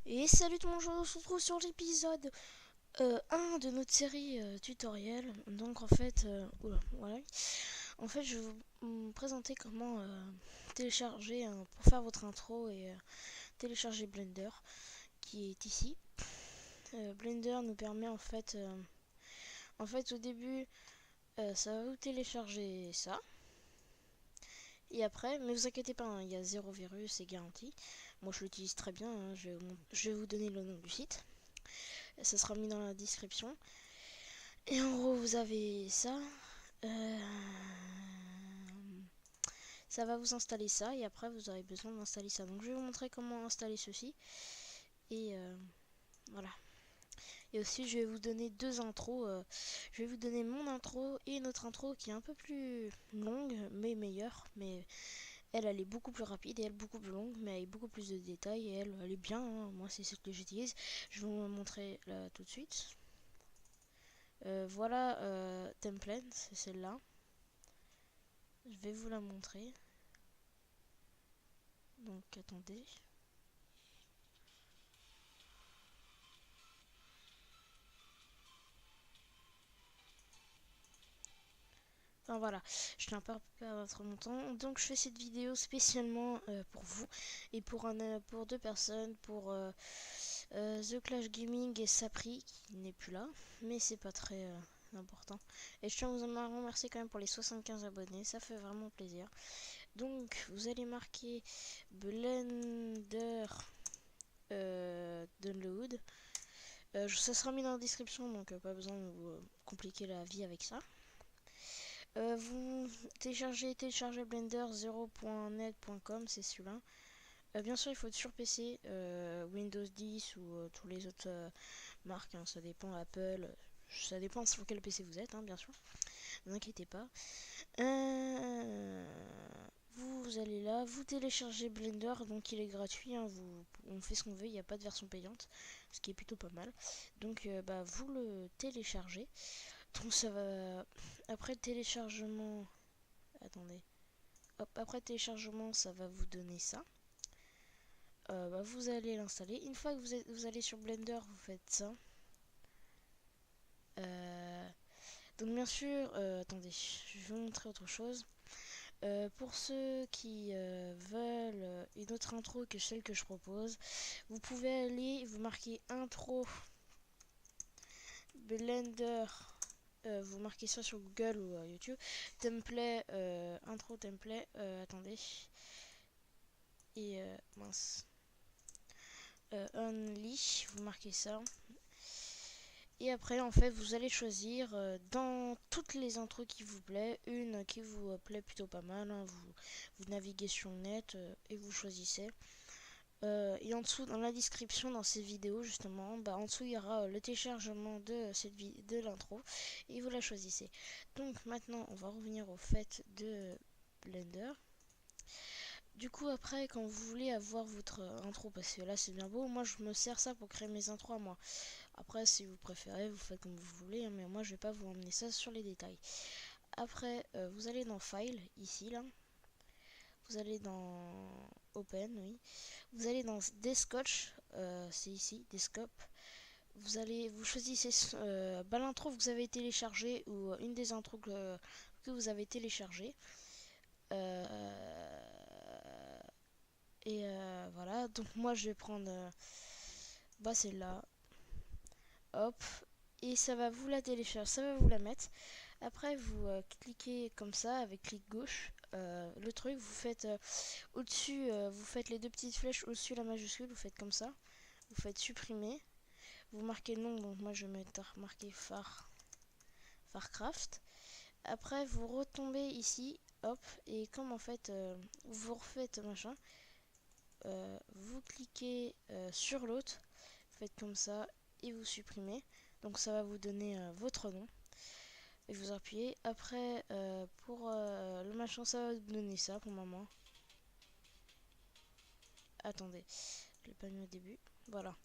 Et salut tout le monde, on se retrouve sur l'épisode 1 de notre série tutoriel. Donc en fait, voilà. En fait, je vais vous présenter comment télécharger pour faire votre intro et télécharger Blender qui est ici. Blender nous permet en fait au début, ça va vous télécharger ça. Et après, mais vous inquiétez pas, hein, il y a zéro virus, c'est garanti. Moi je l'utilise très bien, hein, je vais vous donner le nom du site. Ça sera mis dans la description. Et en gros, vous avez ça. Euh, Ça va vous installer ça. Et après, vous aurez besoin d'installer ça. Donc, je vais vous montrer comment installer ceci. Et voilà. Et aussi, je vais vous donner deux intros. Je vais vous donner mon intro et une autre intro qui est un peu plus longue, mais meilleure. Mais elle est beaucoup plus rapide et elle beaucoup plus longue, mais avec beaucoup plus de détails. Et elle est bien, hein. Moi, c'est ce que j'utilise. Je vais vous la montrer là tout de suite. Voilà, template, c'est celle-là. Je vais vous la montrer. Donc attendez. Enfin voilà, je tiens pas à perdre trop mon temps. Donc je fais cette vidéo spécialement pour vous et pour deux personnes, pour The Clash Gaming et Sapri qui n'est plus là, mais c'est pas très important. Et je tiens à vous remercier quand même pour les 75 abonnés, ça fait vraiment plaisir. Donc vous allez marquer Blender Download. Ça sera mis dans la description, donc pas besoin de vous compliquer la vie avec ça. Vous téléchargez Blender 0.net.com, c'est celui-là. Bien sûr, il faut être sur PC, Windows 10 ou tous les autres marques, hein, ça dépend, Apple, ça dépend sur quel PC vous êtes, hein, bien sûr. Ne vous inquiétez pas. Vous allez là, vous téléchargez Blender, donc il est gratuit, hein, on fait ce qu'on veut, il n'y a pas de version payante, ce qui est plutôt pas mal. Donc vous le téléchargez. Donc ça va. Après le téléchargement. Attendez. Hop, après le téléchargement, ça va vous donner ça. Vous allez l'installer. Une fois que vous allez sur Blender, vous faites ça. Donc bien sûr, attendez, je vais vous montrer autre chose. Pour ceux qui veulent une autre intro que celle que je propose, vous pouvez aller, vous marquer intro Blender, vous marquez ça sur Google ou YouTube, template, intro template, attendez, et mince, only, vous marquez ça. Et après, en fait, vous allez choisir dans toutes les intros qui vous plaît, une qui vous plaît plutôt pas mal, hein, vous naviguez sur le net et vous choisissez. Et en dessous, dans la description, dans ces vidéos, justement, en dessous, il y aura le téléchargement de l'intro et vous la choisissez. Donc maintenant, on va revenir au fait de Blender. Du coup, après, quand vous voulez avoir votre intro, parce que là c'est bien beau, moi je me sers ça pour créer mes intros à moi. Après, si vous préférez, vous faites comme vous voulez, hein, mais moi je vais pas vous emmener ça sur les détails. Après, vous allez dans File, ici, là. Vous allez dans Open, oui. Vous allez dans Desktop, c'est ici, Desktop. Vous choisissez l'intro que vous avez téléchargé ou une des intros que vous avez téléchargé. Voilà, donc moi je vais prendre celle-là. Hop, et ça va vous la télécharger, ça va vous la mettre. Après, vous cliquez comme ça avec clic gauche. Le truc, vous faites au-dessus, vous faites les deux petites flèches au-dessus de la majuscule, vous faites comme ça. Vous faites supprimer. Vous marquez le nom, donc moi je vais marquer Farcraft. Après, vous retombez ici, hop, et comme en fait, vous refaites machin, vous cliquez sur l'autre, vous faites comme ça, et vous supprimez. Donc ça va vous donner votre nom. Et vous appuyez. Après, pour le machin, ça va vous donner ça pour le moment. Attendez, je l'ai pas mis au début. Voilà.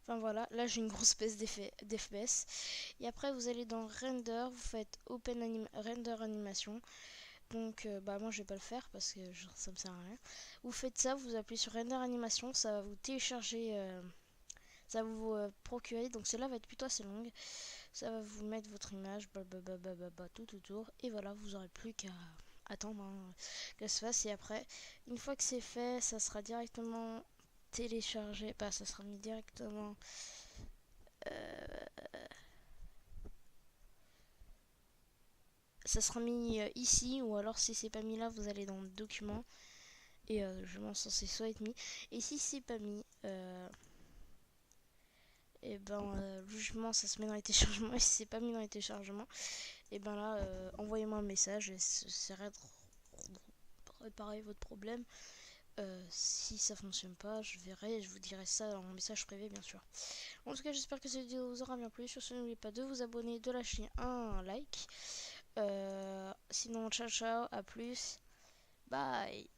Enfin voilà, là j'ai une grosse baisse d'FPS. Et après vous allez dans Render, vous faites Render Animation. Donc bah moi je vais pas le faire parce que genre, ça me sert à rien. Vous faites ça, vous appuyez sur Render Animation, ça va vous télécharger, ça va vous procurer. Donc celle-là va être plutôt assez longue. Ça va vous mettre votre image, tout autour. Et voilà, vous aurez plus qu'à attendre que ça se fasse. Et après, une fois que c'est fait, ça sera directement téléchargé. Bah ça sera mis directement... ça sera mis ici, ou alors si c'est pas mis là, vous allez dans le document et je m'en censé soit être mis. Et si c'est pas mis, et ben logiquement ça se met dans les téléchargements. Et si c'est pas mis dans les téléchargements, et ben là envoyez-moi un message et j'essaierai de réparer votre problème. Si ça fonctionne pas, je verrai et je vous dirai ça en message privé, bien sûr. En tout cas, j'espère que cette vidéo vous aura bien plu. Sur ce, n'oubliez pas de vous abonner, de lâcher un like. Sinon, ciao ciao, à plus, bye.